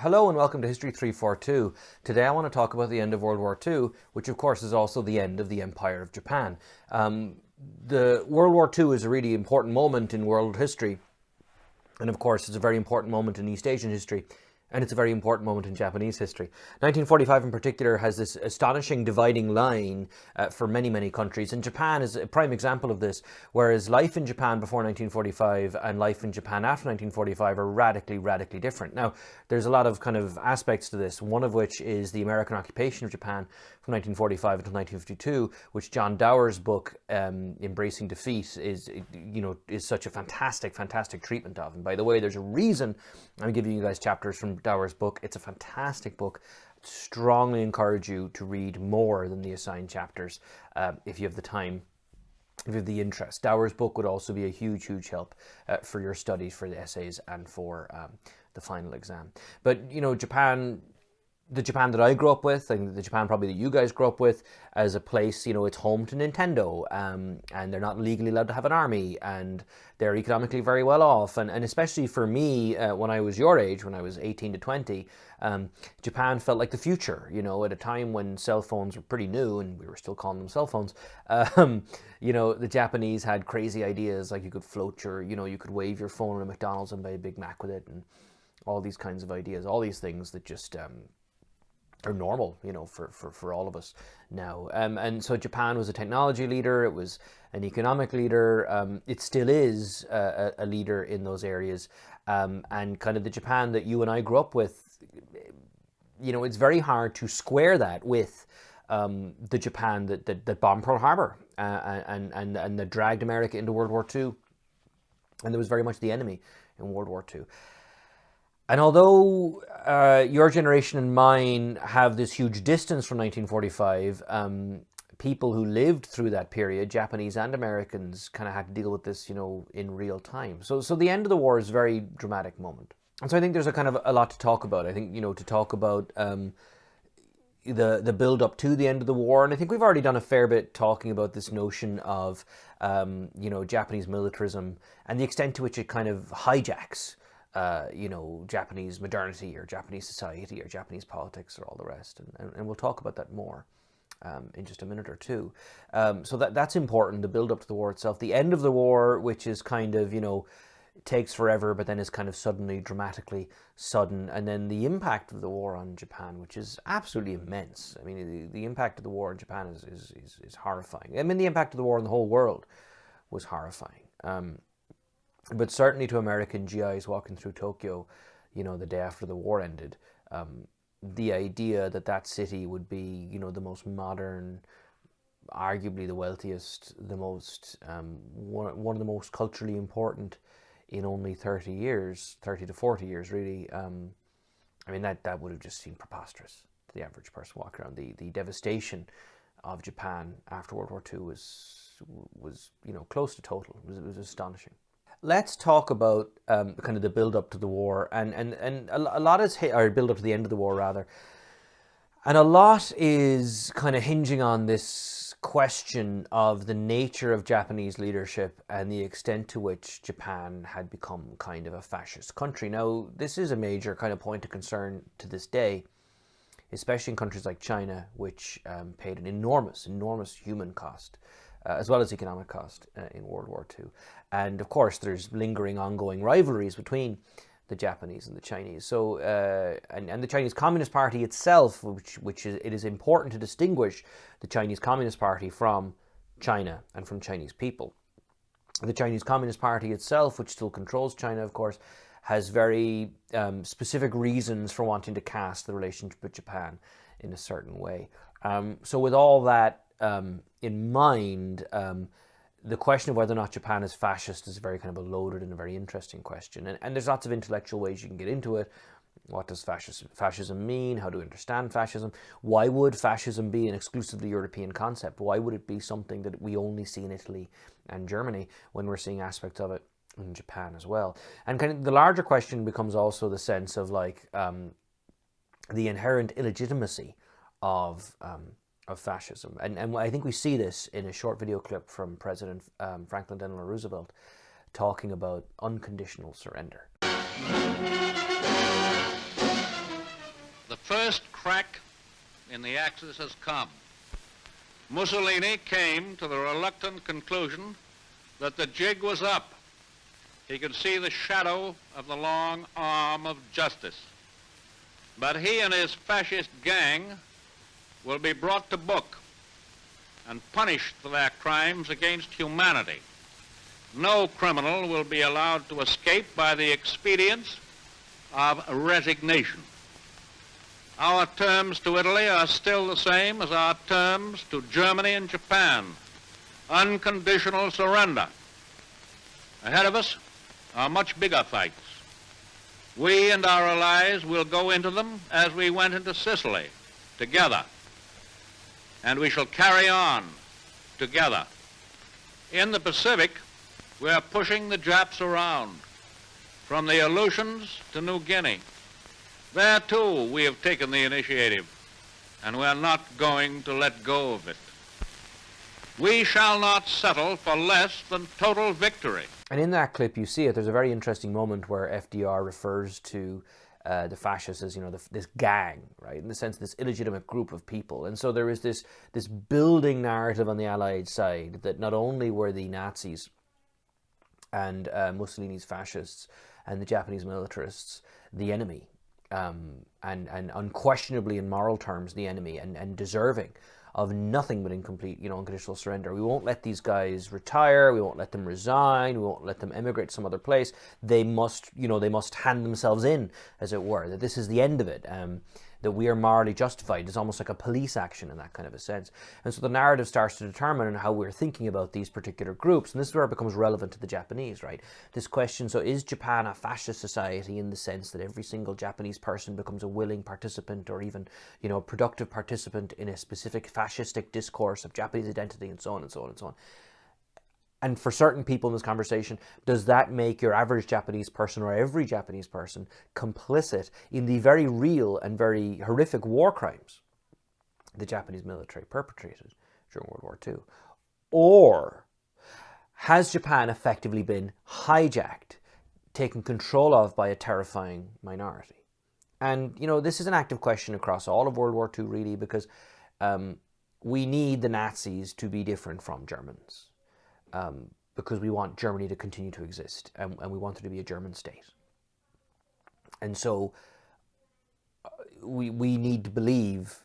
Hello and welcome to History 342. Today I want to talk about the end of World War II, which of course is also the end of the Empire of Japan. The World War II is a really important moment in world history, and of course it's a very important moment in East Asian history, and it's a very important moment in Japanese history. 1945 in particular has this astonishing dividing line for many, many countries, and Japan is a prime example of this, whereas life in Japan before 1945 and life in Japan after 1945 are radically, radically different. Now, there's a lot of kind of aspects to this, one of which is the American occupation of Japan from 1945 until 1952, which John Dower's book, Embracing Defeat, is such a fantastic, fantastic treatment of. And by the way, there's a reason I'm giving you guys chapters from Dower's book. It's a fantastic book. I strongly encourage you to read more than the assigned chapters if you have the time, if you have the interest. Dower's book would also be a huge, huge help for your studies, for the essays, and for the final exam. But, Japan, the Japan that I grew up with, and the Japan probably that you guys grew up with, as a place, it's home to Nintendo, and they're not legally allowed to have an army, and they're economically very well off, and especially for me, when I was your age, when I was 18 to 20, Japan felt like the future, at a time when cell phones were pretty new, and we were still calling them cell phones. The Japanese had crazy ideas, like you could float you could wave your phone at a McDonald's and buy a Big Mac with it, and all these kinds of ideas, all these things that just are normal, for all of us now. And so Japan was a technology leader, it was an economic leader, it still is a leader in those areas. And kind of the Japan that you and I grew up with, it's very hard to square that with the Japan that bombed Pearl Harbor and that dragged America into World War II. And that was very much the enemy in World War II. And although your generation and mine have this huge distance from 1945, people who lived through that period, Japanese and Americans, kind of had to deal with this, in real time. So the end of the war is a very dramatic moment. And so I think there's a kind of a lot to talk about. I think, to talk about the build up to the end of the war. And I think we've already done a fair bit talking about this notion of, Japanese militarism and the extent to which it kind of hijacks Japanese modernity or Japanese society or Japanese politics or all the rest. And we'll talk about that more in just a minute or two. So that's important, the build up to the war itself. The end of the war, which is kind of, takes forever, but then is kind of suddenly, dramatically sudden. And then the impact of the war on Japan, which is absolutely immense. I mean, the impact of the war in Japan is horrifying. I mean, the impact of the war in the whole world was horrifying. But certainly to American GIs walking through Tokyo, the day after the war ended, the idea that city would be, the most modern, arguably the wealthiest, the most, one of the most culturally important in only 30 to 40 years, really. I mean, that would have just seemed preposterous to the average person walking around. The devastation of Japan after World War II was close to total. It was astonishing. Let's talk about kind of the build-up to the war, and a lot is or build-up to the end of the war, rather. And a lot is kind of hinging on this question of the nature of Japanese leadership and the extent to which Japan had become kind of a fascist country. Now, this is a major kind of point of concern to this day, especially in countries like China, which paid an enormous, enormous human cost, as well as economic cost in World War II. And of course, there's lingering, ongoing rivalries between the Japanese and the Chinese. So, and the Chinese Communist Party itself, which it is important to distinguish the Chinese Communist Party from China and from Chinese people. The Chinese Communist Party itself, which still controls China, of course, has very specific reasons for wanting to cast the relationship with Japan in a certain way. So with all that in mind, the question of whether or not Japan is fascist is a very kind of a loaded and a very interesting question. And there's lots of intellectual ways you can get into it. What does fascism mean? How do we understand fascism? Why would fascism be an exclusively European concept? Why would it be something that we only see in Italy and Germany when we're seeing aspects of it in Japan as well? And kind of the larger question becomes also the sense of like the inherent illegitimacy of fascism. And I think we see this in a short video clip from President Franklin Delano Roosevelt talking about unconditional surrender. first crack in the Axis has come. Mussolini came to the reluctant conclusion that the jig was up. He could see the shadow of the long arm of justice. But he and his fascist gang will be brought to book and punished for their crimes against humanity. No criminal will be allowed to escape by the expedients of resignation. Our terms to Italy are still the same as our terms to Germany and Japan. Unconditional surrender. Ahead of us are much bigger fights. We and our allies will go into them as we went into Sicily, together. And we shall carry on together. In the Pacific, we are pushing the Japs around, from the Aleutians to New Guinea. There, too, we have taken the initiative, and we are not going to let go of it. We shall not settle for less than total victory. And in that clip, you see it. There's a very interesting moment where FDR refers to the fascists as, this gang, right? In the sense, this illegitimate group of people. And so there is this building narrative on the Allied side that not only were the Nazis and Mussolini's fascists and the Japanese militarists the enemy, and unquestionably in moral terms the enemy, and deserving of nothing but incomplete, unconditional surrender. We won't let these guys retire. We won't let them resign. We won't let them emigrate to some other place. They must, they must hand themselves in, as it were. That this is the end of it. That we are morally justified. It's almost like a police action in that kind of a sense. And so the narrative starts to determine how we're thinking about these particular groups. And this is where it becomes relevant to the Japanese, right? This question, so is Japan a fascist society in the sense that every single Japanese person becomes a willing participant or even, a productive participant in a specific fascistic discourse of Japanese identity and so on and so on and so on? And for certain people in this conversation, does that make your average Japanese person or every Japanese person complicit in the very real and very horrific war crimes the Japanese military perpetrated during World War II? Or has Japan effectively been hijacked, taken control of by a terrifying minority? And, this is an active question across all of World War II, really, because we need the Nazis to be different from Germans. Because we want Germany to continue to exist, and we want it to be a German state. And so we need to believe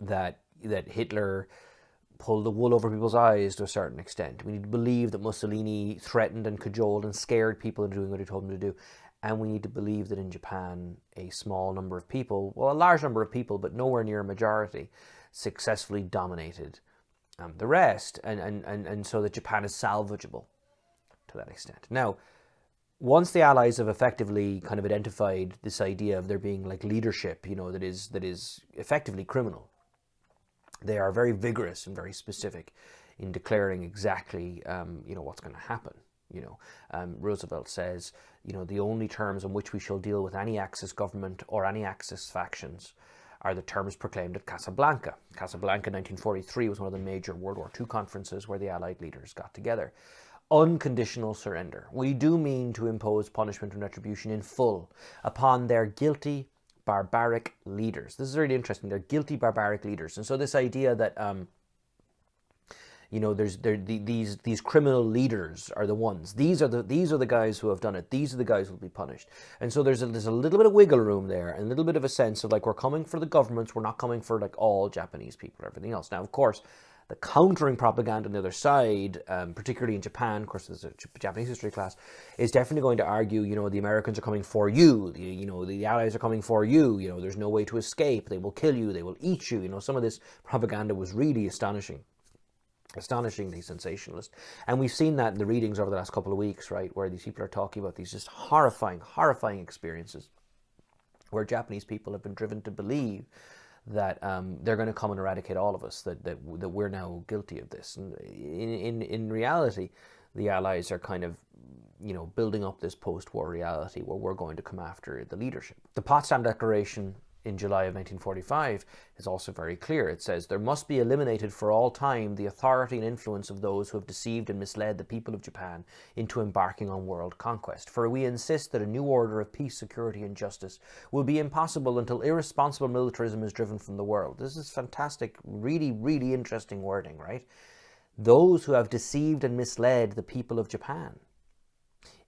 that Hitler pulled the wool over people's eyes to a certain extent. We need to believe that Mussolini threatened and cajoled and scared people into doing what he told them to do. And we need to believe that in Japan, a small number of people, well, a large number of people, but nowhere near a majority, successfully dominated the rest, and so that Japan is salvageable to that extent. Now, once the Allies have effectively kind of identified this idea of there being like leadership, that is effectively criminal, they are very vigorous and very specific in declaring exactly, what's going to happen. Roosevelt says, the only terms on which we shall deal with any Axis government or any Axis factions are the terms proclaimed at Casablanca. Casablanca 1943 was one of the major World War II conferences where the Allied leaders got together. Unconditional surrender. We do mean to impose punishment and retribution in full upon their guilty, barbaric leaders. This is really interesting. They're guilty, barbaric leaders. And so this idea that these criminal leaders are the ones. These are the guys who have done it. These are the guys who will be punished. And so there's a little bit of wiggle room there, and a little bit of a sense of like, we're coming for the governments. We're not coming for like all Japanese people or everything else. Now, of course, the countering propaganda on the other side, particularly in Japan, of course, there's a Japanese history class, is definitely going to argue, the Americans are coming for you. The Allies are coming for you. There's no way to escape. They will kill you. They will eat you. Some of this propaganda was really astonishingly sensationalist. And we've seen that in the readings over the last couple of weeks, right, where these people are talking about these just horrifying experiences where Japanese people have been driven to believe that they're going to come and eradicate all of us, that we're now guilty of this. And in reality, the Allies are kind of, building up this post-war reality where we're going to come after the leadership. The Potsdam Declaration in July of 1945 is also very clear. It says, there must be eliminated for all time the authority and influence of those who have deceived and misled the people of Japan into embarking on world conquest. For we insist that a new order of peace, security, and justice will be impossible until irresponsible militarism is driven from the world. This is fantastic, really, really interesting wording, right? Those who have deceived and misled the people of Japan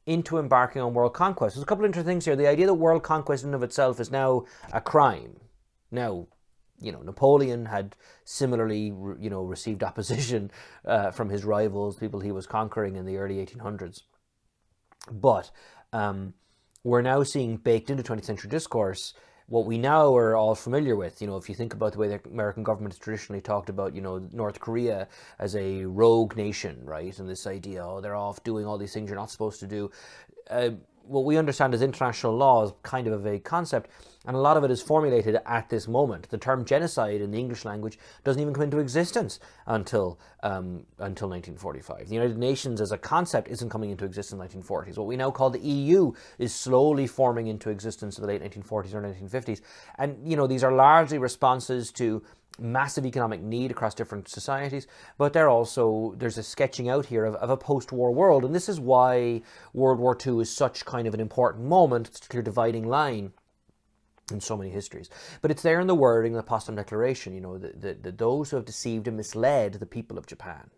into embarking on world conquest. There's a couple of interesting things here. The idea that world conquest in and of itself is now a crime. Now, Napoleon had similarly, received opposition from his rivals, people he was conquering in the early 1800s. But we're now seeing baked into 20th century discourse what we now are all familiar with. If you think about the way the American government has traditionally talked about, North Korea as a rogue nation, right? And this idea, they're off doing all these things you're not supposed to do. What we understand as international law is kind of a vague concept, and a lot of it is formulated at this moment. The term genocide in the English language doesn't even come into existence until 1945. The United Nations as a concept isn't coming into existence in the 1940s. What we now call the EU is slowly forming into existence in the late 1940s or 1950s. And, these are largely responses to massive economic need across different societies, but there's a sketching out here of a post-war world, and this is why World War II is such kind of an important moment. It's a clear dividing line in so many histories. But it's there in the wording of the Potsdam Declaration, that those who have deceived and misled the people of Japan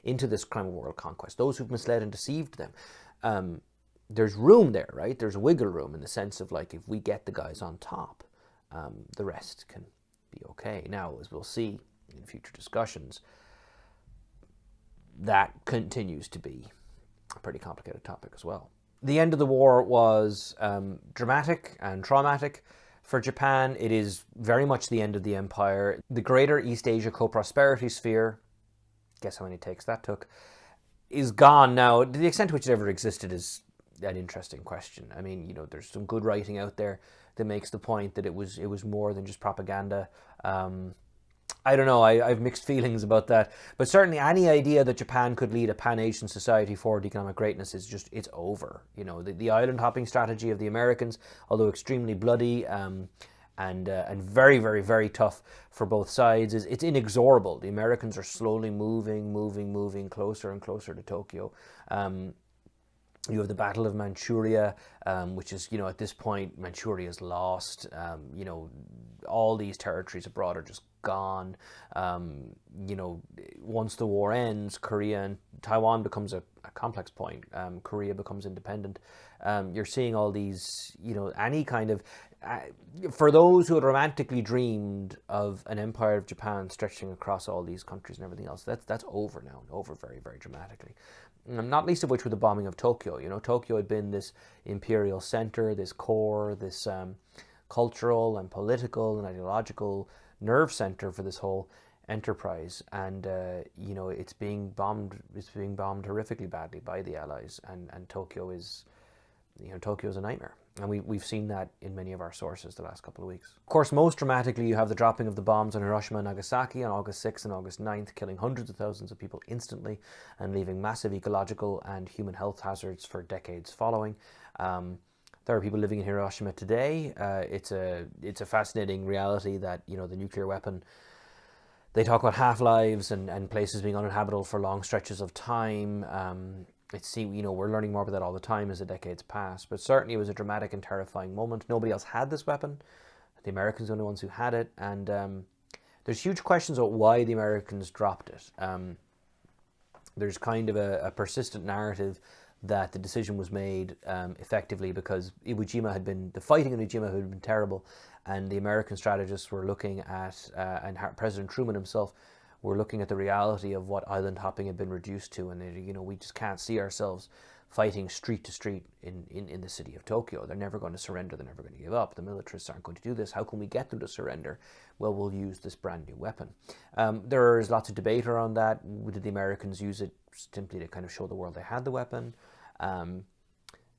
into this crime of world conquest, those who've misled and deceived them, there's room there, right? There's wiggle room in the sense of, like, if we get the guys on top, the rest can be okay. Now, as we'll see in future discussions, that continues to be a pretty complicated topic as well. The end of the war was dramatic and traumatic for Japan. It is very much the end of the empire. The greater East Asia co-prosperity sphere, guess how many takes that took, is gone now. To the extent to which it ever existed is an interesting question. I mean, there's some good writing out there that makes the point that it was more than just propaganda. I don't know, I have mixed feelings about that. But certainly any idea that Japan could lead a Pan-Asian society forward economic greatness is it's over. The island hopping strategy of the Americans, although extremely bloody and very, very, very tough for both sides, it's inexorable. The Americans are slowly moving closer and closer to Tokyo. You have the Battle of Manchuria, which is, at this point, Manchuria is lost. All these territories abroad are just gone. Once the war ends, Korea and Taiwan becomes a complex point. Korea becomes independent. You're seeing all these, any kind of... for those who had romantically dreamed of an empire of Japan stretching across all these countries and everything else, that's over now, over very, very dramatically. Not least of which with the bombing of Tokyo. Tokyo had been this imperial center, this core, this cultural and political and ideological nerve center for this whole enterprise, and it's being bombed horrifically badly by the Allies, and Tokyo is a nightmare. And we've seen that in many of our sources the last couple of weeks. Of course, most dramatically, you have the dropping of the bombs on Hiroshima and Nagasaki on August 6th and August 9th, killing hundreds of thousands of people instantly and leaving massive ecological and human health hazards for decades following. There are people living in Hiroshima today. It's a fascinating reality that, the nuclear weapon, they talk about half-lives and places being uninhabitable for long stretches of time. We're learning more about that all the time as the decades pass, but certainly it was a dramatic and terrifying moment. Nobody else had this weapon. The Americans were the only ones who had it, and there's huge questions about why the Americans dropped it. There's kind of a persistent narrative that the decision was made effectively because the fighting in Iwo Jima had been terrible, and the American strategists were looking at, and President Truman himself were looking at the reality of what island hopping had been reduced to, and we just can't see ourselves fighting street to street in the city of Tokyo. They're never going to surrender. They're never going to give up. The militarists aren't going to do this. How can we get them to surrender? Well, we'll use this brand new weapon. There's lots of debate around that. Did the Americans use it simply to kind of show the world they had the weapon?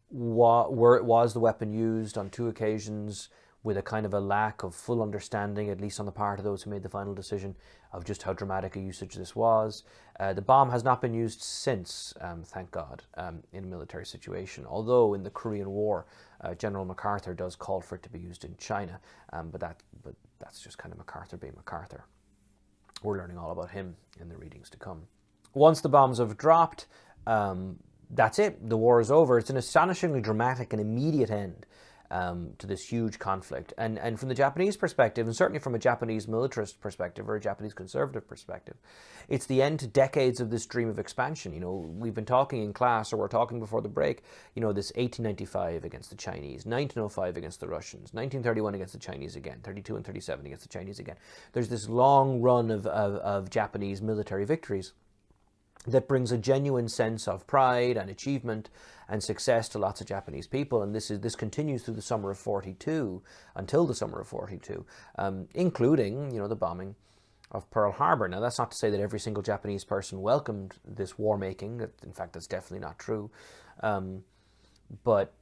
Was the weapon used on two occasions with a kind of a lack of full understanding, at least on the part of those who made the final decision, of just how dramatic a usage this was. The bomb has not been used since, thank God, in a military situation, although in the Korean War, General MacArthur does call for it to be used in China, but that's just kind of MacArthur being MacArthur. We're learning all about him in the readings to come. Once the bombs have dropped, that's it. The war is over. It's an astonishingly dramatic and immediate end to this huge conflict. And from the Japanese perspective, and certainly from a Japanese militarist perspective or a Japanese conservative perspective, it's the end to decades of this dream of expansion. You know, we've been talking in class, or we're talking before the break, you know, this 1895 against the Chinese, 1905 against the Russians, 1931 against the Chinese again, 32 and 37 against the Chinese again. There's this long run of Japanese military victories that brings a genuine sense of pride and achievement and success to lots of Japanese people, and this continues through the summer of '42 until the summer of '42, including, you know, the bombing of Pearl Harbor. Now, that's not to say that every single Japanese person welcomed this war making. In fact, that's definitely not true. But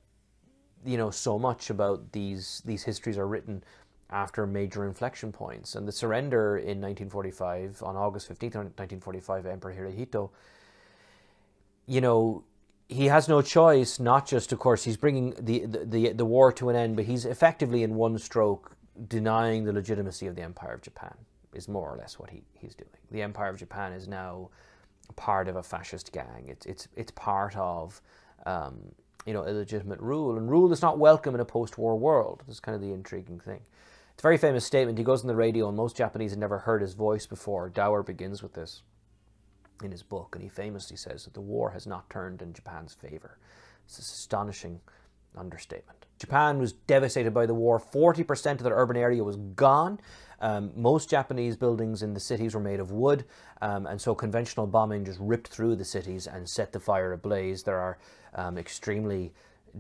you know, so much about these histories are written after major inflection points. And the surrender in 1945, on August 15th, 1945, Emperor Hirohito, you know, he has no choice. Not just, of course, he's bringing the war to an end, but he's effectively, in one stroke, denying the legitimacy of the Empire of Japan, is more or less what he's doing. The Empire of Japan is now part of a fascist gang. It's part of you know, illegitimate rule, and rule is not welcome in a post-war world. That's kind of the intriguing thing. It's a very famous statement. He goes on the radio, and most Japanese had never heard his voice before. Dower begins with this in his book, and he famously says that the war has not turned in Japan's favor. It's an astonishing understatement. Japan was devastated by the war. 40% of their urban area was gone. Most Japanese buildings in the cities were made of wood, and so conventional bombing just ripped through the cities and set the fire ablaze. There are extremely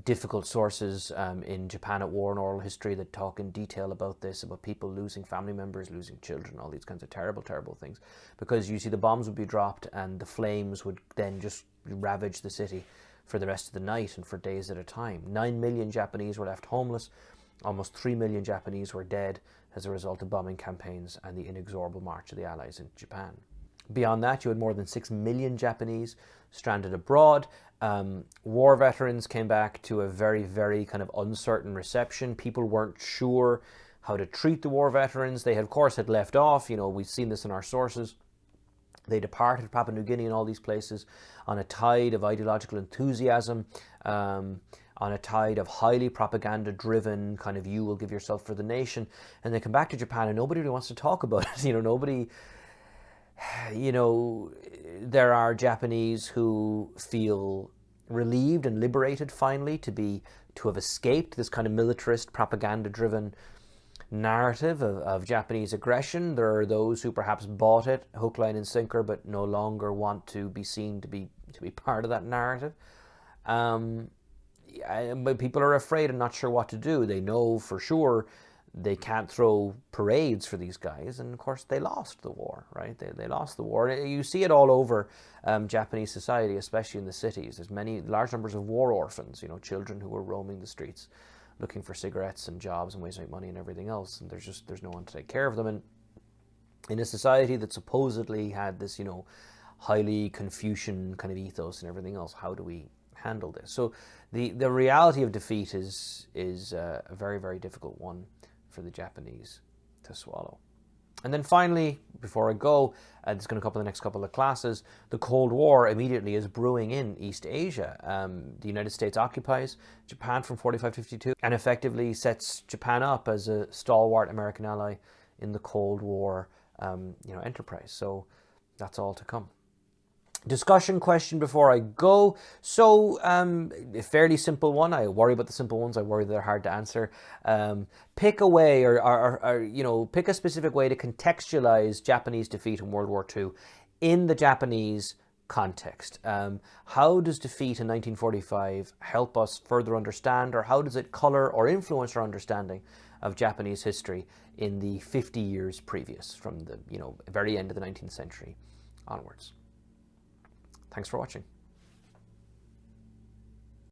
difficult sources in Japan at War and oral history that talk in detail about this, about people losing family members, losing children, all these kinds of terrible, terrible things. Because you see, the bombs would be dropped and the flames would then just ravage the city for the rest of the night and for days at a time. 9 million Japanese were left homeless. Almost 3 million Japanese were dead as a result of bombing campaigns and the inexorable march of the Allies into Japan. Beyond that, you had more than 6 million Japanese stranded abroad. War veterans came back to a very, very kind of uncertain reception. People weren't sure how to treat the war veterans. They, of course, had left off. You know, we've seen this in our sources. They departed Papua New Guinea and all these places on a tide of ideological enthusiasm, on a tide of highly propaganda-driven kind of, you will give yourself for the nation. And they come back to Japan and nobody really wants to talk about it. You know, nobody... You know, there are Japanese who feel relieved and liberated finally to have escaped this kind of militarist, propaganda-driven narrative of Japanese aggression. There are those who perhaps bought it hook, line, and sinker, but no longer want to be seen to be part of that narrative. But people are afraid and not sure what to do. They know for sure they can't throw parades for these guys, and of course they lost the war, right? They lost the war. You see it all over Japanese society, especially in the cities. There's large numbers of war orphans, you know, children who are roaming the streets looking for cigarettes and jobs and ways to make money and everything else, and there's no one to take care of them. And in a society that supposedly had this, you know, highly Confucian kind of ethos and everything else, how do we handle this? So the reality of defeat is a very, very difficult one for the Japanese to swallow. And then finally, before I go, it's going to come in the next couple of classes, the Cold War immediately is brewing in East Asia. The United States occupies Japan from 45-52 and effectively sets Japan up as a stalwart American ally in the Cold War enterprise. So that's all to come. Discussion question before I go. So, a fairly simple one. I worry about the simple ones. I worry they're hard to answer. Pick a way, or pick a specific way to contextualize Japanese defeat in World War II in the Japanese context. How does defeat in 1945 help us further understand, or how does it color or influence our understanding of Japanese history in the 50 years previous, from the very end of the 19th century onwards? Thanks for watching.